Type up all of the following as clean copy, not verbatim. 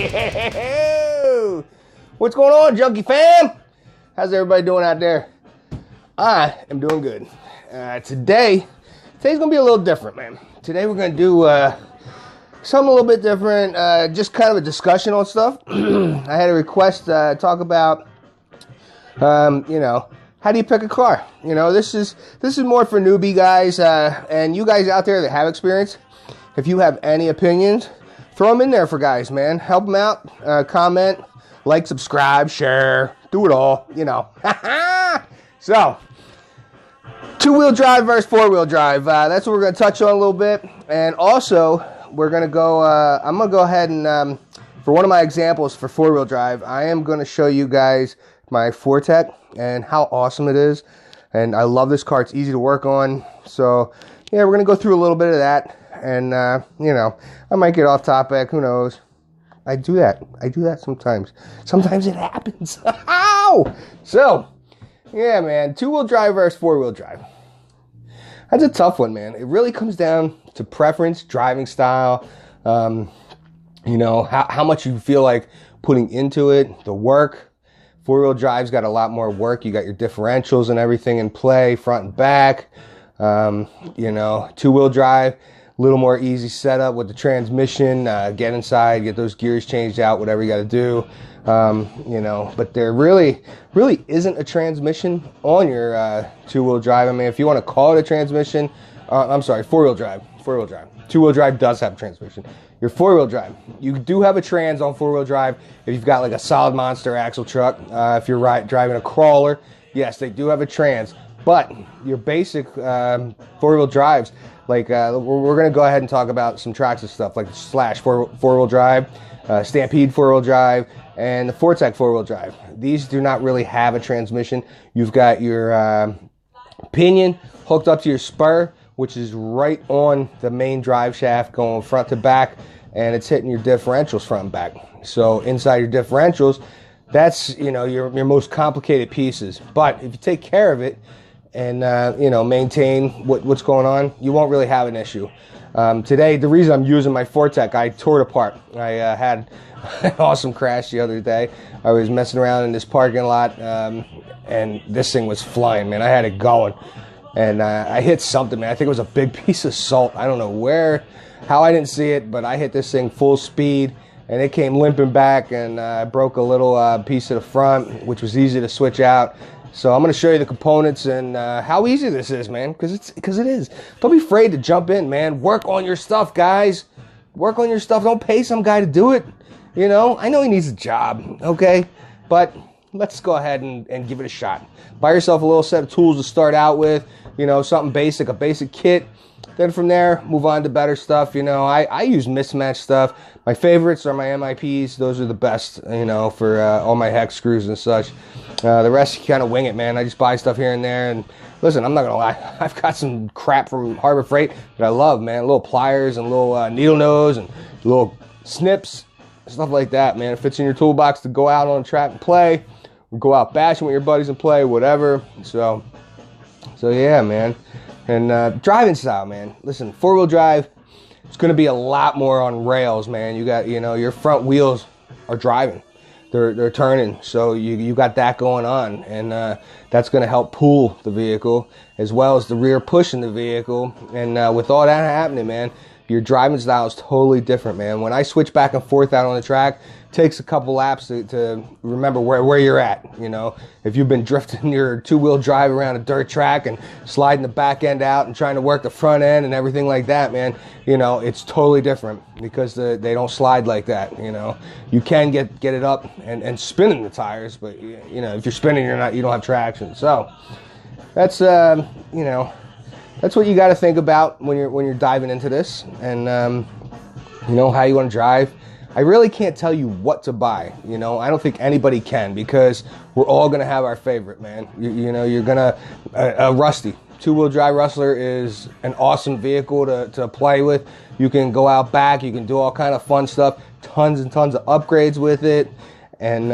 Yeah. What's going on, Junkie fam? How's everybody doing out there? I am doing good. Today's gonna be a little different, man. Today we're gonna do something a little bit different. Just kind of a discussion on stuff. I had a request to talk about, how do you pick a car? This is more for newbie guys and you guys out there that have experience. If you have any opinions, throw them in there for guys, man. Help them out. Comment, like, subscribe, share, do it all. So, two-wheel drive versus four-wheel drive. That's what we're going to touch on a little bit. And also, we're going to go, I'm going to go ahead and, for one of my examples for four-wheel drive, I am going to show you guys my Fortec and how awesome it is. And I love this car. It's easy to work on. So, yeah, we're going to go through a little bit of that. And, I might get off topic. Who knows? I do that sometimes. Sometimes it happens. Ow! So, yeah, man. Two-wheel drive versus four-wheel drive. That's a tough one, man. It really comes down to preference, driving style, how much you feel like putting into it, the work. Four-wheel drive's got a lot more work. You got your differentials and everything in play, front and back. Two-wheel drive, a little more easy setup with the transmission. Get inside, get those gears changed out, whatever you got to do. But there really isn't a transmission on your two-wheel drive. I mean, if you want to call it a transmission, four-wheel drive. Two-wheel drive does have a transmission. Your four-wheel drive, you do have a trans on four-wheel drive if you've got like a solid monster axle truck. If you're driving a crawler, yes, they do have a trans. But your basic four-wheel drives, like we're going to go ahead and talk about some tracks and stuff like Slash four-wheel drive, Stampede four-wheel drive, and the Fortec four-wheel drive. These do not really have a transmission. You've got your pinion hooked up to your spur, which is right on the main drive shaft going front to back, and it's hitting your differentials front and back. So inside your differentials, that's your most complicated pieces. But if you take care of it and maintain what's going on, you won't really have an issue. Today, the reason I'm using my Fortec, I tore it apart. I had an awesome crash the other day. I was messing around in this parking lot, and this thing was flying, man. I had it going. And I hit something, man. I think it was a big piece of salt. I don't know how I didn't see it, but I hit this thing full speed, and it came limping back, and I broke a little piece of the front, which was easy to switch out. So I'm going to show you the components and how easy this is, man, because it is. Don't be afraid to jump in, man. Work on your stuff, guys. Work on your stuff. Don't pay some guy to do it. I know he needs a job, okay? But let's go ahead and give it a shot. Buy yourself a little set of tools to start out with, something basic, a basic kit. Then from there, move on to better stuff. I use mismatched stuff. My favorites are my MIPs. Those are the best, for all my hex screws and such. The rest, you kind of wing it, man. I just buy stuff here and there. And listen, I'm not going to lie. I've got some crap from Harbor Freight that I love, man. Little pliers and little needle nose and little snips, stuff like that, man. It fits in your toolbox to go out on the track and play. Or go out bashing with your buddies and play, whatever. So yeah, man. And driving style, man. Listen, four-wheel drive, it's going to be a lot more on rails, man. You got, your front wheels are driving. They're turning, so you got that going on. And that's going to help pull the vehicle as well as the rear pushing the vehicle. And with all that happening, man, your driving style is totally different, man. When I switch back and forth out on the track, it takes a couple laps to remember where you're at. If you've been drifting your two-wheel drive around a dirt track and sliding the back end out and trying to work the front end and everything like that, man, it's totally different because they don't slide like that. You can get it up and spinning the tires, but if you're spinning, you don't have traction. So that's that's what you got to think about when you're diving into this, and how you want to drive. I really can't tell you what to buy. I don't think anybody can, because we're all gonna have our favorite, man. You're gonna a Rusty two-wheel drive Rustler is an awesome vehicle to play with. You can go out back, you can do all kind of fun stuff, tons and tons of upgrades with it, and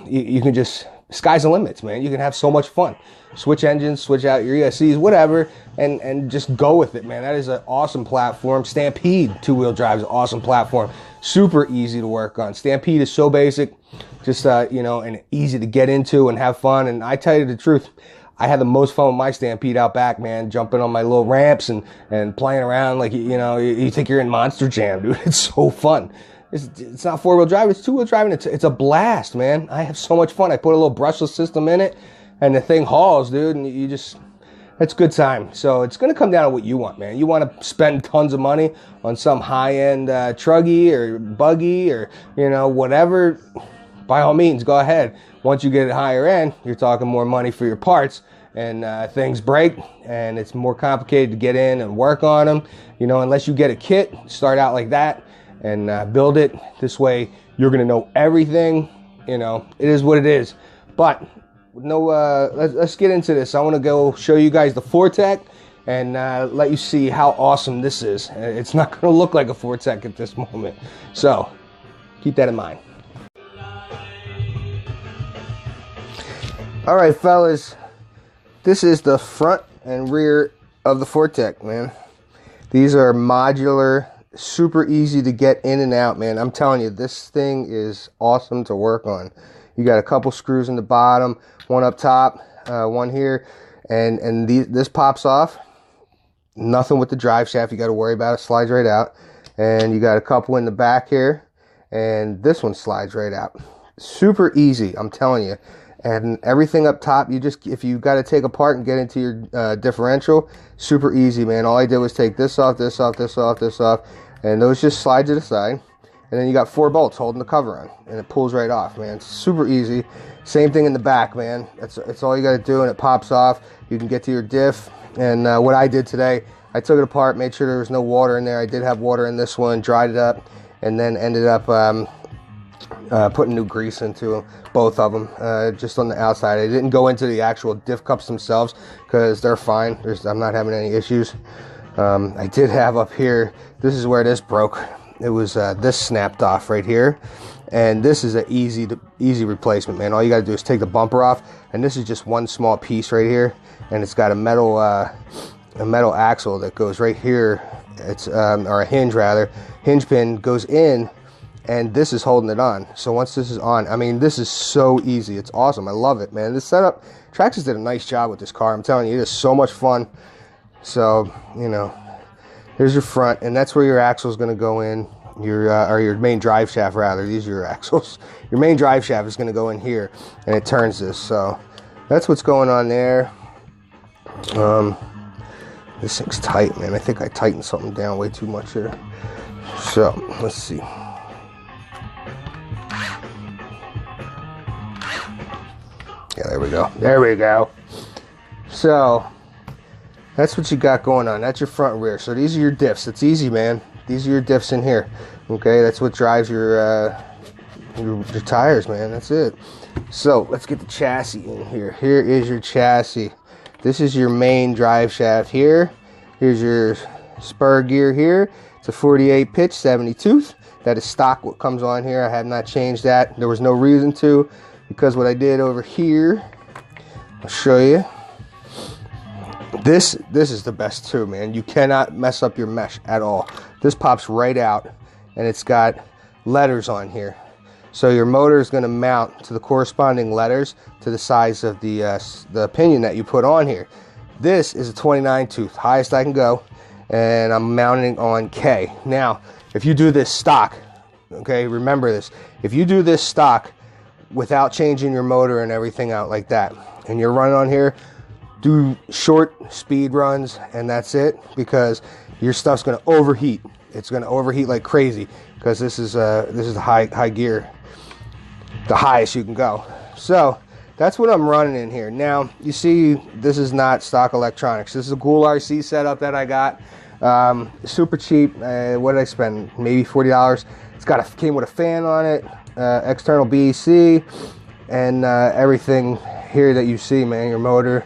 you can just sky's the limits, man. You can have so much fun. Switch engines, switch out your ESCs, whatever, and just go with it, man. That is an awesome platform. Stampede two-wheel drive is an awesome platform. Super easy to work on. Stampede is so basic, just, you know, and easy to get into and have fun. And I tell you the truth, I had the most fun with my Stampede out back, man, jumping on my little ramps and playing around like, you know, you think you're in Monster Jam, dude. It's so fun. It's not four-wheel drive, it's two-wheel drive, and it's a blast, man. I have so much fun. I put a little brushless system in it, and the thing hauls, dude, and you just, it's good time. So it's going to come down to what you want, man. You want to spend tons of money on some high-end truggy or buggy or, you know, whatever, by all means, go ahead. Once you get it higher end, you're talking more money for your parts, and things break, and it's more complicated to get in and work on them. You know, unless you get a kit, start out like that, and build it. This way, you're going to know everything. You know, it is what it is. But no, let's get into this. I want to go show you guys the Fortec and let you see how awesome this is. It's not going to look like a Fortec at this moment. So keep that in mind. All right, fellas. This is the front and rear of the Fortec, man. These are modular, super easy to get in and out, man. I'm telling you, this thing is awesome to work on. You got a couple screws in the bottom, one up top, one here, and this pops off. Nothing with the drive shaft you got to worry about. It slides right out. And you got a couple in the back here, and this one slides right out. Super easy, I'm telling you. And everything up top, you just, if you got to take apart and get into your differential, super easy, man. All I did was take this off, this off, this off, this off, and those just slide to the side. And then you got 4 bolts holding the cover on, and it pulls right off, man. It's super easy. Same thing in the back, man. It's all you got to do, and it pops off. You can get to your diff. And what I did today, I took it apart, made sure there was no water in there. I did have water in this one, dried it up, and then ended up putting new grease into both of them, just on the outside. I didn't go into the actual diff cups themselves because they're fine. I'm not having any issues. I did have up here, this is where this broke. It was this snapped off right here, and this is an easy replacement, man. All you got to do is take the bumper off, and this is just one small piece right here, and it's got a metal axle that goes right here. It's or a hinge rather. Hinge pin goes in, and this is holding it on. So once this is on, I mean, this is so easy. It's awesome. I love it, man. This setup, Traxxas did a nice job with this car. I'm telling you, it is so much fun. So, you know, here's your front, and that's where your axle is going to go in. Your main drive shaft, rather. These are your axles. Your main drive shaft is going to go in here, and it turns this. So that's what's going on there. This thing's tight, man. I think I tightened something down way too much here. So let's see. Yeah, there we go. There we go. So that's what you got going on. That's your front and rear. So these are your diffs. It's easy, man. These are your diffs in here. Okay, that's what drives your tires, man. That's it. So let's get the chassis in here. Here is your chassis. This is your main drive shaft here. Here's your spur gear here. It's a 48 pitch, 70 tooth. That is stock what comes on here. I have not changed that. There was no reason to, because what I did over here, I'll show you. This is the best too, man. You cannot mess up your mesh at all. This pops right out, and it's got letters on here. So your motor is going to mount to the corresponding letters to the size of the pinion that you put on here. This is a 29 tooth, highest I can go, and I'm mounting on K. Now, if you do this stock, okay, remember this. If you do this stock without changing your motor and everything out like that, and you're running on here, do short speed runs, and that's it, because your stuff's going to overheat. It's going to overheat like crazy, because this is the high gear, the highest you can go. So that's what I'm running in here. Now you see, this is not stock electronics. This is a Gould RC setup that I got, super cheap. What did I spend? Maybe $40. It's came with a fan on it, external BEC, and everything here that you see, man. Your motor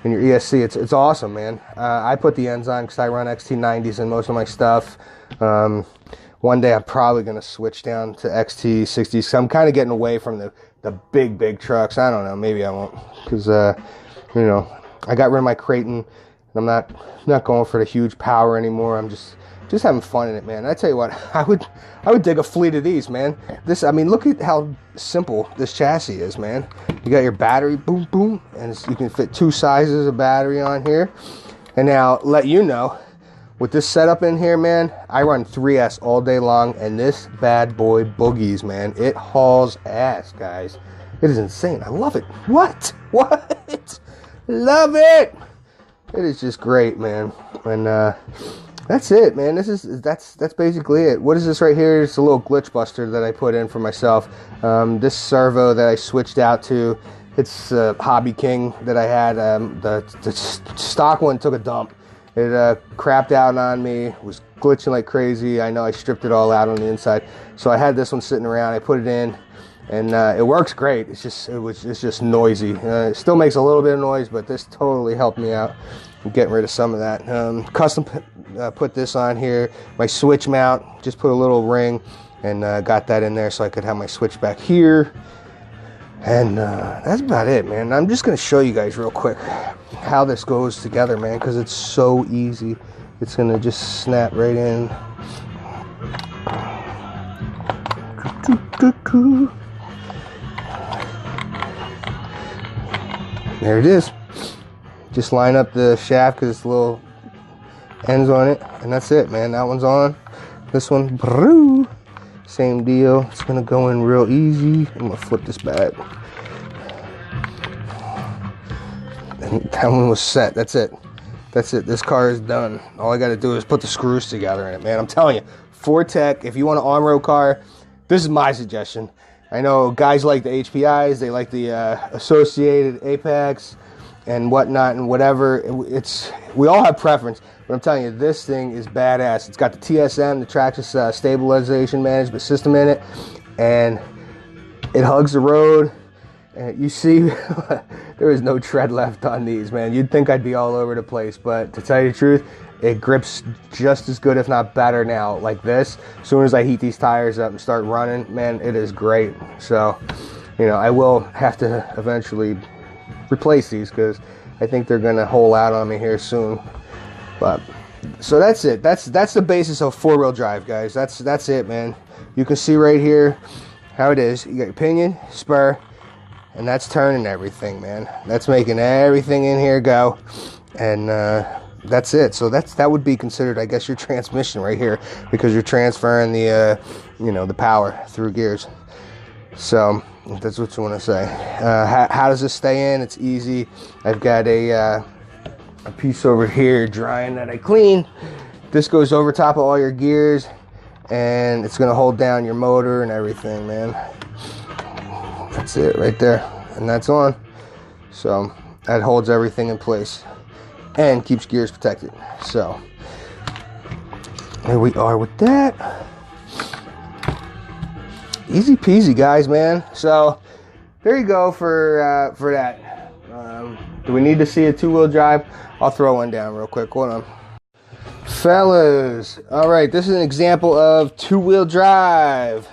and your ESC, it's awesome, man. I put the ends on because I run XT90s in most of my stuff. One day I'm probably going to switch down to XT60s. So I'm kind of getting away from the the big trucks. I don't know, maybe I won't, because you know, I got rid of my Creighton, and I'm not going for the huge power anymore. I'm just having fun in it, man. I tell you what, I would dig a fleet of these, man. I mean, look at how simple this chassis is, man. You got your battery, boom, boom, and you can fit 2 sizes of battery on here. And now, let you know, with this setup in here, man, I run 3S all day long, and this bad boy boogies, man. It hauls ass, guys. It is insane. I love it. What? Love it. It is just great, man. And that's it, man. That's basically it. What is this right here? It's a little glitch buster that I put in for myself. This servo that I switched out to, it's Hobby King that I had. The stock one took a dump. It crapped out on me, was glitching like crazy. I know I stripped it all out on the inside. So I had this one sitting around. I put it in, and it works great. It's just noisy. It still makes a little bit of noise, but this totally helped me out. I'm getting rid of some of that. Custom put this on here. My switch mount, just put a little ring, and got that in there so I could have my switch back here. And that's about it, man. I'm just going to show you guys real quick how this goes together, man, because it's so easy. It's going to just snap right in. There it is. Just line up the shaft because it's little ends on it, and that's it, man. That one's on. This one, same deal. It's going to go in real easy. I'm going to flip this back. And that one was set. That's it. This car is done. All I got to do is put the screws together in it, man. I'm telling you, Ford Tech, if you want an on-road car, this is my suggestion. I know guys like the HPIs, they like the Associated, Apex, and whatnot, and whatever. We all have preference, but I'm telling you, this thing is badass. It's got the TSM, the Traction Stabilization Management System in it, and it hugs the road. And you see, there is no tread left on these, man. You'd think I'd be all over the place, but to tell you the truth, it grips just as good, if not better now, like this. As soon as I heat these tires up and start running, man, it is great. So, you know, I will have to eventually replace these because I think they're going to hole out on me here soon. But, so that's it. That's the basis of 4-wheel drive, guys. That's it, man. You can see right here how it is. You got your pinion, spur, and that's turning everything, man. That's making everything in here go. And that's it. So that would be considered, I guess, your transmission right here, because you're transferring the the power through gears. So that's what you want to say. How does this stay in? It's easy. I've got a piece over here drying that I clean. This goes over top of all your gears, and it's going to hold down your motor and everything, man. That's it right there, and that's on. So that holds everything in place and keeps gears protected. So there we are with that. Easy peasy, guys, man. So there you go for that. Do we need to see a 2-wheel drive? I'll throw one down real quick. Hold on, fellas. All right, this is an example of 2-wheel drive.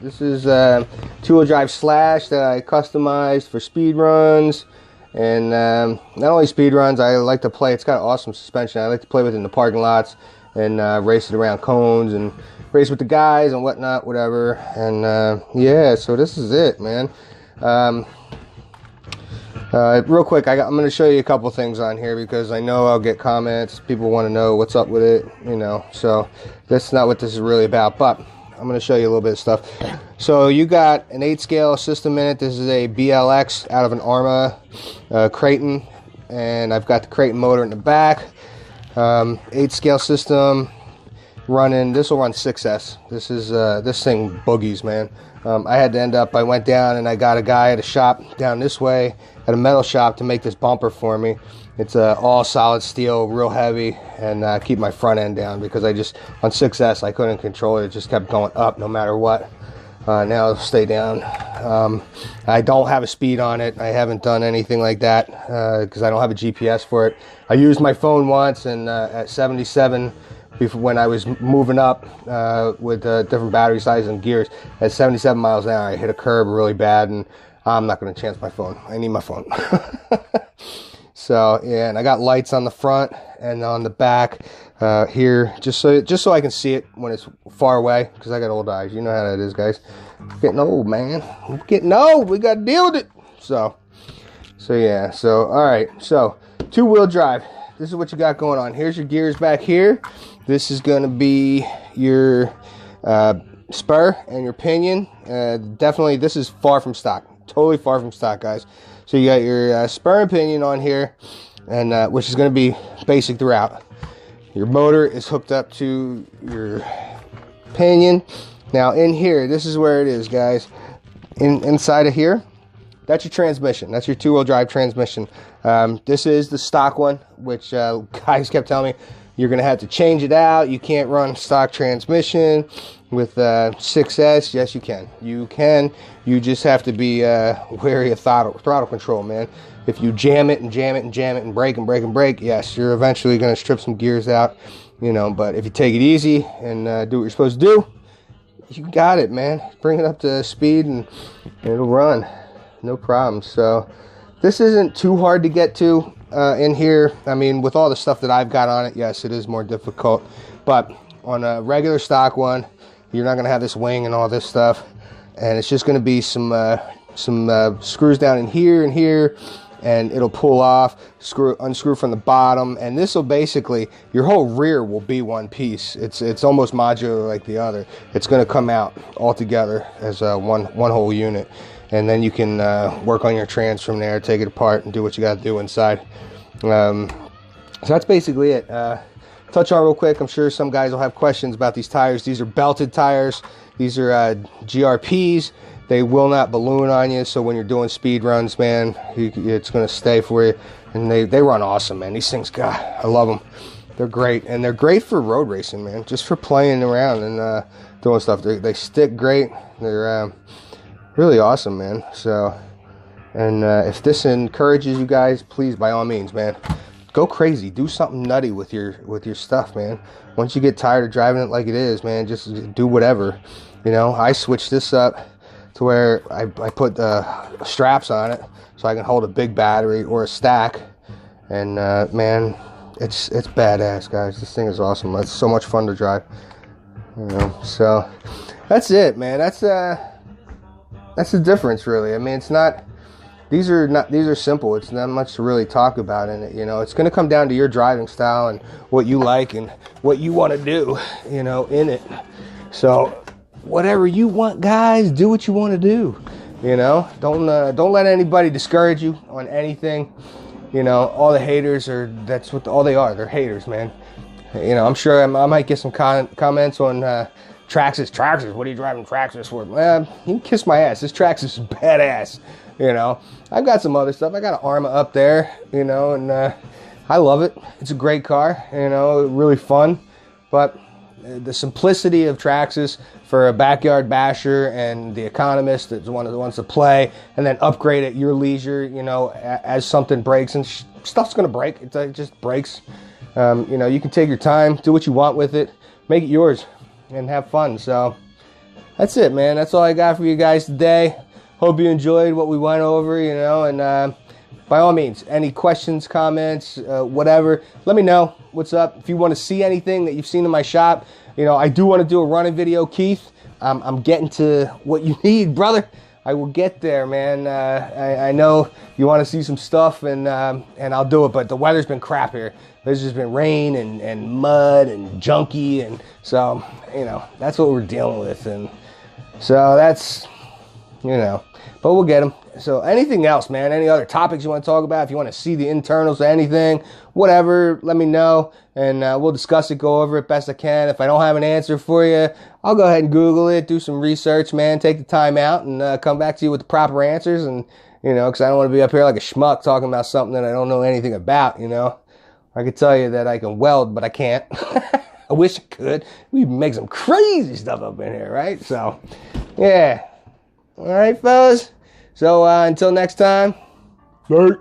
This is 2-wheel drive Slash that I customized for speed runs. And not only speed runs, I like to play. It's got awesome suspension. I like to play with it in the parking lots and race it around cones and race with the guys and whatnot, whatever. And yeah, so this is it, man. Real quick, I'm going to show you a couple things on here because I know I'll get comments. People want to know what's up with it, So that's not what this is really about, but I'm going to show you a little bit of stuff. So you got an 8-scale system in it. This is a BLX out of an Arrma Creighton, and I've got the Creighton motor in the back. 8-scale system running. This will run 6S. This thing boogies, man. I went down and I got a guy at a shop down this way at a metal shop to make this bumper for me. It's all solid steel, real heavy, and keep my front end down because on 6S I couldn't control it. It just kept going up no matter what. Now it'll stay down. I don't have a speed on it. I haven't done anything like that because I don't have a GPS for it. I used my phone once, and at 77, when I was moving up with different battery sizes and gears, at 77 miles an hour, I hit a curb really bad, and I'm not going to chance my phone. I need my phone. So yeah, and I got lights on the front and on the back here, just so I can see it when it's far away, because I got old eyes. You know how that is, guys. I'm getting old, man. I'm getting old. We got to deal with it. So yeah. So all right. So 2-wheel drive. This is what you got going on. Here's your gears back here. This is going to be your spur and your pinion. Definitely, this is far from stock. Totally far from stock, guys. So you got your spur and pinion on here, and which is going to be basic throughout. Your motor is hooked up to your pinion. Now in here, this is where it is, guys. Inside of here, that's your transmission. That's your 2-wheel drive transmission. This is the stock one, which guys kept telling me you're going to have to change it out. You can't run stock transmission with 6S. Yes, you can. You can. You just have to be wary of throttle control, man. If you jam it and jam it and jam it and brake and brake and brake, yes, you're eventually going to strip some gears out, you know. But if you take it easy and do what you're supposed to do, you got it, man. Bring it up to speed and it'll run. No problem. So this isn't too hard to get to in here. I mean, with all the stuff that I've got on it, yes, it is more difficult. But on a regular stock one, you're not going to have this wing and all this stuff. And it's just going to be some screws down in here and here, and it'll pull off, unscrew from the bottom, and this will basically, your whole rear will be one piece. It's almost modular like the other. It's going to come out all together as one whole unit, and then you can work on your trans from there, take it apart, and do what you got to do inside. So that's basically it. Touch on real quick. I'm sure some guys will have questions about these tires. These are belted tires. These are GRPs. They will not balloon on you, so when you're doing speed runs, man, it's going to stay for you. And they run awesome, man. These things, God, I love them. They're great, and they're great for road racing, man. Just for playing around and doing stuff. They stick great. They're really awesome, man. So, and if this encourages you guys, please, by all means, man, go crazy. Do something nutty with your stuff, man. Once you get tired of driving it like it is, man, just do whatever. You know, I switched this up to where I put straps on it so I can hold a big battery or a stack, and man, it's badass, guys. This thing is awesome. It's so much fun to drive, you know. So that's it, man. That's the difference, really. I mean, it's not, these are simple. It's not much to really talk about in it, you know. It's going to come down to your driving style and what you like and what you want to do, you know, in it. So whatever you want, guys, do what you want to do, you know. Don't let anybody discourage you on anything, you know. All the haters that's what all they are. They're haters, man. You know, I'm sure I might get some comments on Traxxas, what are you driving Traxxas for? Man, you can kiss my ass. This Traxxas is badass, you know. I've got some other stuff. I got an Arma up there, you know, and I love it. It's a great car, you know, really fun. But the simplicity of Traxxas for a backyard basher and the economist that's one that wants to play and then upgrade at your leisure, you know, as something breaks, and stuff's going to break. It just breaks. You know, you can take your time, do what you want with it, make it yours, and have fun. So that's it, man. That's all I got for you guys today. Hope you enjoyed what we went over, you know, and by all means, any questions, comments, whatever, let me know what's up. If you want to see anything that you've seen in my shop, you know, I do want to do a running video, Keith. I'm getting to what you need, brother. I will get there, man. I know you want to see some stuff, and I'll do it, but the weather's been crap here. There's just been rain and mud and junky, and so, you know, that's what we're dealing with, and so that's, you know, but we'll get them. So anything else, man, any other topics you want to talk about, if you want to see the internals or anything, whatever, let me know, and we'll discuss it, go over it best I can. If I don't have an answer for you, I'll go ahead and Google it, do some research, man, take the time out, and come back to you with the proper answers, and, you know, because I don't want to be up here like a schmuck talking about something that I don't know anything about, you know. I could tell you that I can weld, but I can't. I wish I could. We make some crazy stuff up in here, right? So, yeah. All right, fellas. So, until next time. Bye.